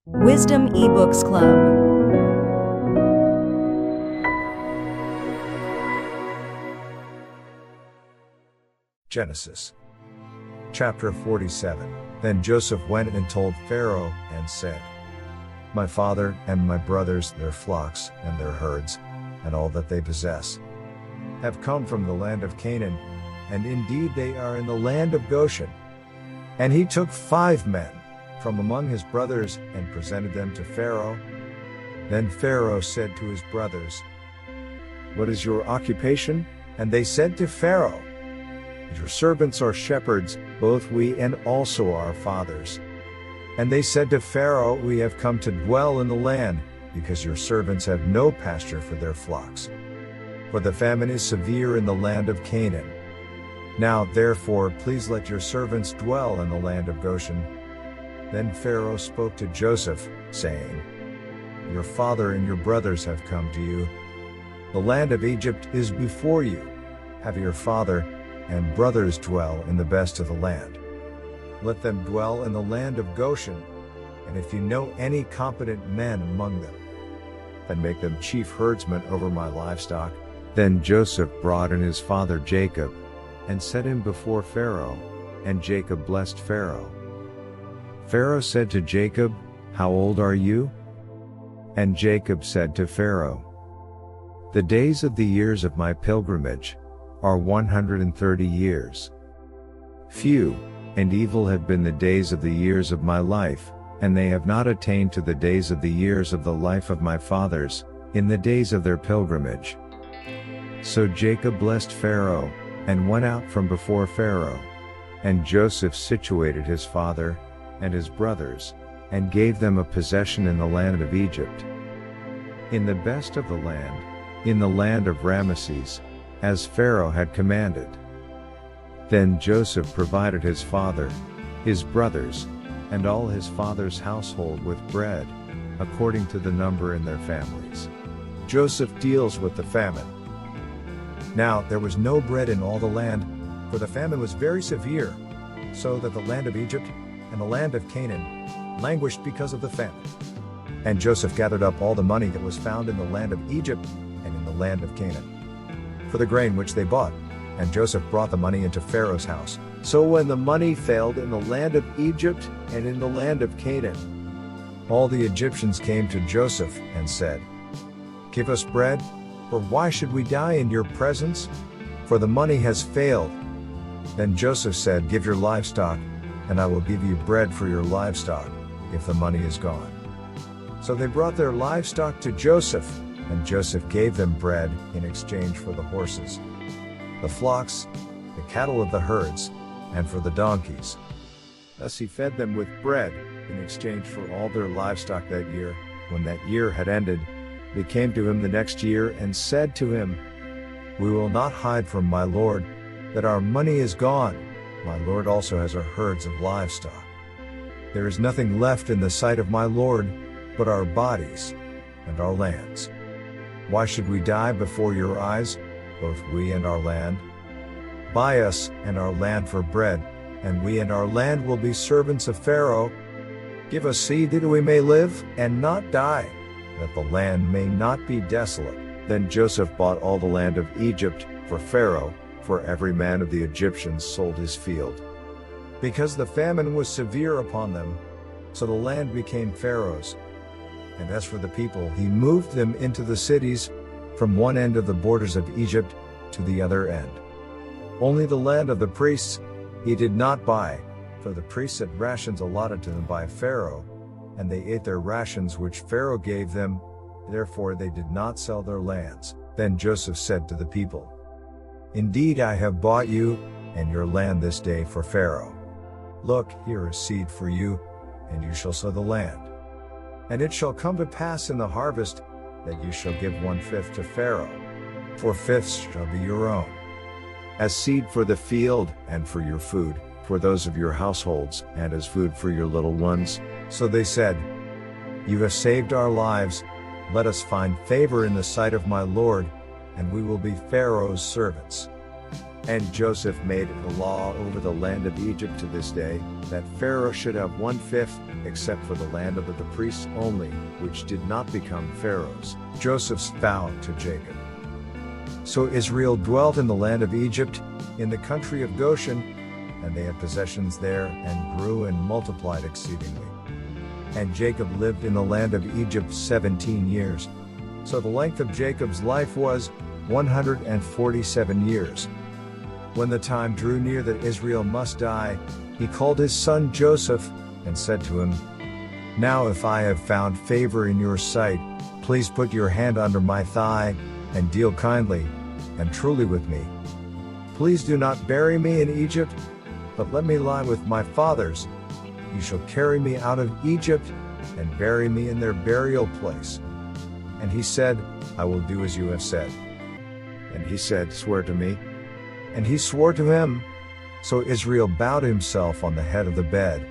Wisdom eBooks Club. Genesis chapter 47. Then Joseph went and told Pharaoh and said, My father and my brothers, their flocks and their herds, and all that they possess, have come from the land of Canaan, and indeed they are in the land of Goshen. And he took 5 men from among his brothers and presented them to Pharaoh. Then Pharaoh said to his brothers, What is your occupation? And they said to Pharaoh, Your servants are shepherds, both we and also our fathers. And they said to Pharaoh, We have come to dwell in the land, because your servants have no pasture for their flocks. For the famine is severe in the land of Canaan. Now therefore please let your servants dwell in the land of Goshen. Then Pharaoh spoke to Joseph, saying, Your father and your brothers have come to you. The land of Egypt is before you. Have your father and brothers dwell in the best of the land. Let them dwell in the land of Goshen, and if you know any competent men among them, then make them chief herdsmen over my livestock. Then Joseph brought in his father Jacob, and set him before Pharaoh, and Jacob blessed Pharaoh. Pharaoh said to Jacob, How old are you? And Jacob said to Pharaoh, The days of the years of my pilgrimage are 130 years. Few and evil have been the days of the years of my life, and they have not attained to the days of the years of the life of my fathers, in the days of their pilgrimage. So Jacob blessed Pharaoh, and went out from before Pharaoh. And Joseph situated his father and his brothers, and gave them a possession in the land of Egypt, in the best of the land, in the land of Ramesses, as Pharaoh had commanded. Then Joseph provided his father, his brothers, and all his father's household with bread, according to the number in their families. Joseph deals with the famine. Now there was no bread in all the land, for the famine was very severe, so that the land of Egypt and the land of Canaan languished because of the famine. And Joseph gathered up all the money that was found in the land of Egypt and in the land of Canaan, for the grain which they bought, and Joseph brought the money into Pharaoh's house. So when the money failed in the land of Egypt and in the land of Canaan, all the Egyptians came to Joseph and said, Give us bread, for why should we die in your presence? For the money has failed. Then Joseph said, Give your livestock, and I will give you bread for your livestock, if the money is gone. So they brought their livestock to Joseph, and Joseph gave them bread in exchange for the horses, the flocks, the cattle of the herds, and for the donkeys. Thus he fed them with bread in exchange for all their livestock that year. When that year had ended, they came to him the next year and said to him, We will not hide from my lord that our money is gone. My lord also has our herds of livestock. There is nothing left in the sight of my lord but our bodies and our lands. Why should we die before your eyes, both we and our land? Buy us and our land for bread, and we and our land will be servants of Pharaoh. Give us seed that we may live and not die, that the land may not be desolate. Then Joseph bought all the land of Egypt for Pharaoh, for every man of the Egyptians sold his field, because the famine was severe upon them. So the land became Pharaoh's. And as for the people, he moved them into the cities, from one end of the borders of Egypt to the other end. Only the land of the priests he did not buy, for the priests had rations allotted to them by Pharaoh, and they ate their rations which Pharaoh gave them, therefore they did not sell their lands. Then Joseph said to the people, Indeed I have bought you and your land this day for Pharaoh. Look, here is seed for you, and you shall sow the land. And it shall come to pass in the harvest, that you shall give 1/5 to Pharaoh. 4/5 shall be your own, as seed for the field, and for your food, for those of your households, and as food for your little ones. So they said, You have saved our lives. Let us find favor in the sight of my lord, and we will be Pharaoh's servants. And Joseph made it a law over the land of Egypt to this day, that Pharaoh should have 1/5, except for the land of the priests only, which did not become Pharaoh's. Joseph's vow to Jacob. So Israel dwelt in the land of Egypt, in the country of Goshen, and they had possessions there, and grew and multiplied exceedingly. And Jacob lived in the land of Egypt 17 years. So the length of Jacob's life was 147 years. When the time drew near that Israel must die, he called his son Joseph, and said to him, Now if I have found favor in your sight, please put your hand under my thigh, and deal kindly and truly with me. Please do not bury me in Egypt, but let me lie with my fathers. You shall carry me out of Egypt, and bury me in their burial place. And he said, I will do as you have said. And he said, Swear to me. And he swore to him. So Israel bowed himself on the head of the bed,